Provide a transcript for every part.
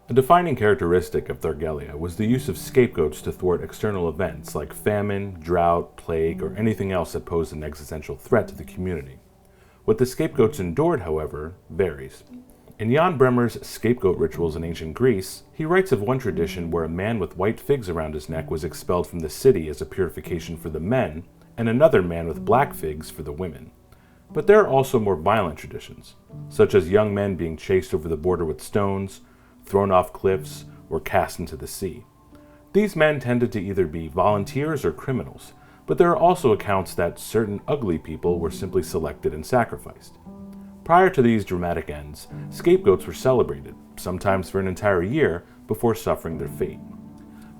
A defining characteristic of Thargelia was the use of scapegoats to thwart external events like famine, drought, plague, or anything else that posed an existential threat to the community. What the scapegoats endured, however, varies. In Jan Bremer's Scapegoat Rituals in Ancient Greece, he writes of one tradition where a man with white figs around his neck was expelled from the city as a purification for the men, and another man with black figs for the women. But there are also more violent traditions, such as young men being chased over the border with stones, thrown off cliffs, or cast into the sea. These men tended to either be volunteers or criminals, but there are also accounts that certain ugly people were simply selected and sacrificed. Prior to these dramatic ends, scapegoats were celebrated, sometimes for an entire year, before suffering their fate.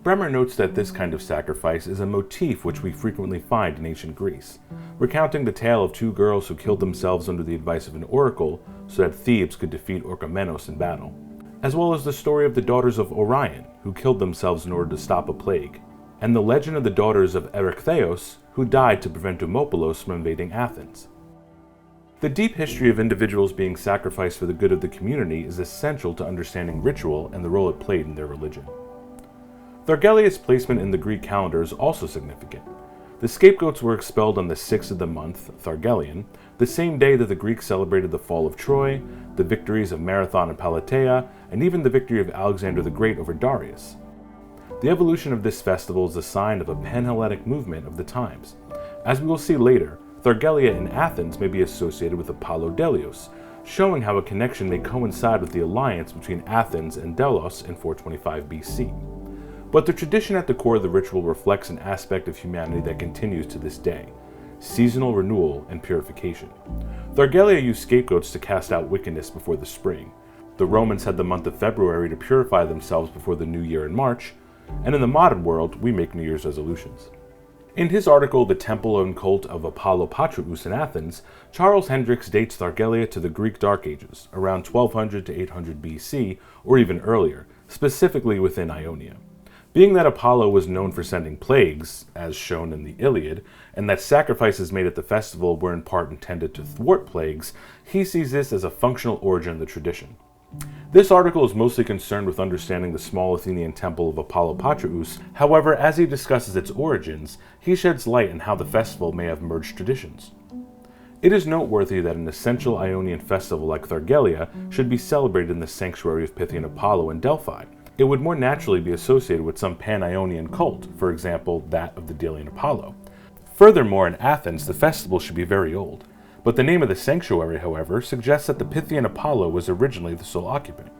Bremer notes that this kind of sacrifice is a motif which we frequently find in ancient Greece, recounting the tale of two girls who killed themselves under the advice of an oracle so that Thebes could defeat Orchomenos in battle, as well as the story of the daughters of Orion, who killed themselves in order to stop a plague, and the legend of the daughters of Erechtheus, who died to prevent Demopolis from invading Athens. The deep history of individuals being sacrificed for the good of the community is essential to understanding ritual and the role it played in their religion. Thargelia's placement in the Greek calendar is also significant. The scapegoats were expelled on the 6th of the month, Thargelian, the same day that the Greeks celebrated the fall of Troy, the victories of Marathon and Plataea, and even the victory of Alexander the Great over Darius. The evolution of this festival is a sign of a pan-Hellenic movement of the times. As we will see later, Thargelia in Athens may be associated with Apollo Delios, showing how a connection may coincide with the alliance between Athens and Delos in 425 BC. But the tradition at the core of the ritual reflects an aspect of humanity that continues to this day: seasonal renewal and purification. Thargelia used scapegoats to cast out wickedness before the spring. The Romans had the month of February to purify themselves before the new year in March, and in the modern world, we make New Year's resolutions. In his article, The Temple and Cult of Apollo Patruus in Athens, Charles Hendricks dates Thargelia to the Greek Dark Ages, around 1200 to 800 BC, or even earlier, specifically within Ionia. Being that Apollo was known for sending plagues, as shown in the Iliad, and that sacrifices made at the festival were in part intended to thwart plagues, he sees this as a functional origin of the tradition. This article is mostly concerned with understanding the small Athenian temple of Apollo Patruus. However, as he discusses its origins, he sheds light on how the festival may have merged traditions. It is noteworthy that an essential Ionian festival like Thargelia should be celebrated in the sanctuary of Pythian Apollo in Delphi. It would more naturally be associated with some pan-Ionian cult, for example, that of the Delian Apollo. Furthermore, in Athens, the festival should be very old. But the name of the sanctuary, however, suggests that the Pythian Apollo was originally the sole occupant.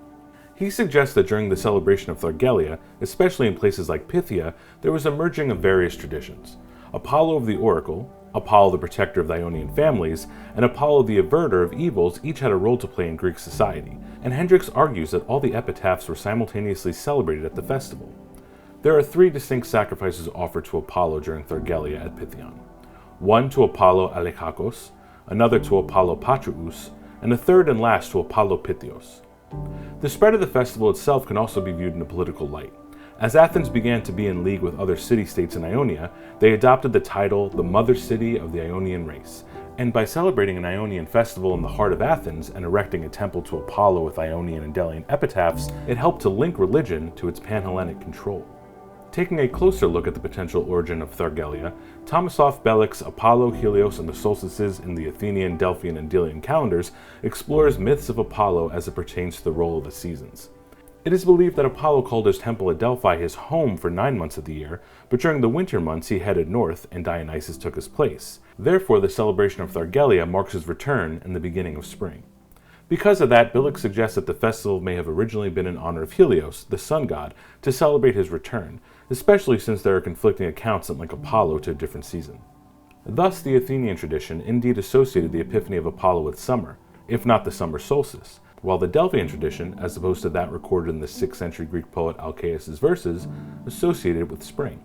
He suggests that during the celebration of Thargelia, especially in places like Pythia, there was a merging of various traditions. Apollo of the oracle, Apollo the protector of the Ionian families, and Apollo the averter of evils each had a role to play in Greek society, and Hendricks argues that all the epitaphs were simultaneously celebrated at the festival. There are three distinct sacrifices offered to Apollo during Thargelia at Pythion. One to Apollo Alekakos, another to Apollo Patruus, and a third and last to Apollo Pythios. The spread of the festival itself can also be viewed in a political light. As Athens began to be in league with other city-states in Ionia, they adopted the title the Mother City of the Ionian Race, and by celebrating an Ionian festival in the heart of Athens and erecting a temple to Apollo with Ionian and Delian epitaphs, it helped to link religion to its pan-Hellenic control. Taking a closer look at the potential origin of Thargelia, Tomasoff Belik's Apollo, Helios, and the Solstices in the Athenian, Delphian, and Delian calendars explores myths of Apollo as it pertains to the role of the seasons. It is believed that Apollo called his temple at Delphi his home for 9 months of the year, but during the winter months he headed north and Dionysus took his place. Therefore, the celebration of Thargelia marks his return and the beginning of spring. Because of that, Bilik suggests that the festival may have originally been in honor of Helios, the sun god, to celebrate his return, especially since there are conflicting accounts that link Apollo to a different season. Thus, the Athenian tradition indeed associated the epiphany of Apollo with summer, if not the summer solstice, while the Delphian tradition, as opposed to that recorded in the 6th century Greek poet Alcaeus' verses, associated it with spring.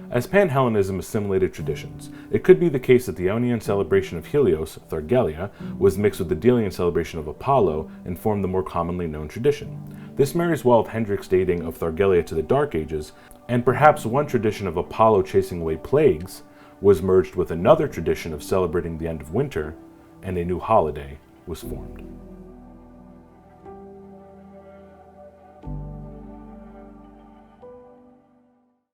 As Pan-Hellenism assimilated traditions, it could be the case that the Ionian celebration of Helios, Thargelia, was mixed with the Delian celebration of Apollo and formed the more commonly known tradition. This marries well with Hendricks' dating of Thargelia to the Dark Ages, and perhaps one tradition of Apollo chasing away plagues was merged with another tradition of celebrating the end of winter, and a new holiday was formed.